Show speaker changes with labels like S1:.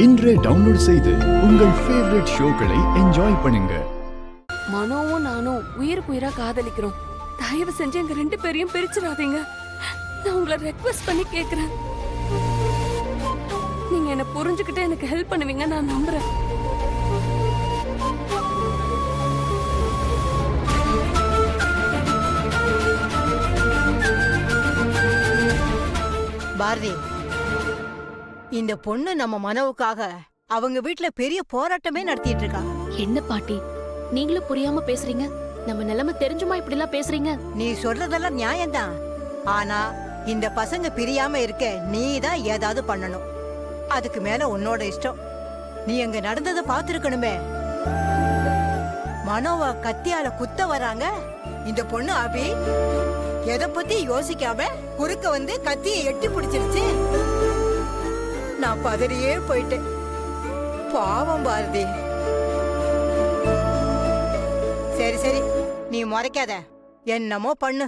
S1: இன்றே டவுன்லோட் செய்து உங்கள் ஃபேவரட் ஷோக்களை என்ஜாய் பண்ணுங்க.
S2: மனோவும் நானும் உயிருக்கு உயிரா காதலிக்கிறோம். தயவு செஞ்சு எங்க 2 பேரையும் பிரிச்சிடாதீங்க. நான் உங்களை ரெக்வெஸ்ட் பண்ணி கேக்குறேன். நீங்க என்ன புரிஞ்சுக்கிட்டு எனக்கு ஹெல்ப் பண்ணுவீங்க நான் நம்புறேன்.
S3: பாரதி, இந்த பொண்ணு நம்ம மனோவுக்காக அவங்க வீட்டுல பெரிய போராட்டமே நடத்திட்டு இருக்கா.
S4: என்ன பாட்டி, நீங்களும் புரியாம பேசுறீங்க? நம்ம நிலைமை தெரிஞ்சுமா இப்படி எல்லாம் பேசுறீங்க?
S3: நீ சொல்றதெல்லாம் நியாயம்தான். ஆனா இந்த பசங்க பிரியாம இருக்க நீ தான் ஏதாவது பண்ணணும். அதுக்கு மேல உன்னோட இஷ்டம். நீ அங்க நடந்ததை பாத்துருக்கணுமே. மனோவ கத்தியால குத்த வராங்க. இந்த பொண்ணு அபி எதை பத்தி யோசிக்காம குறுக்க வந்து கத்தியை எட்டி பிடிச்சிருச்சு. நான் பதறியே போயிட்டேன். பாவம் பாரதி. சரி சரி, நீ முறைக்காத, என்னமோ பண்ணு.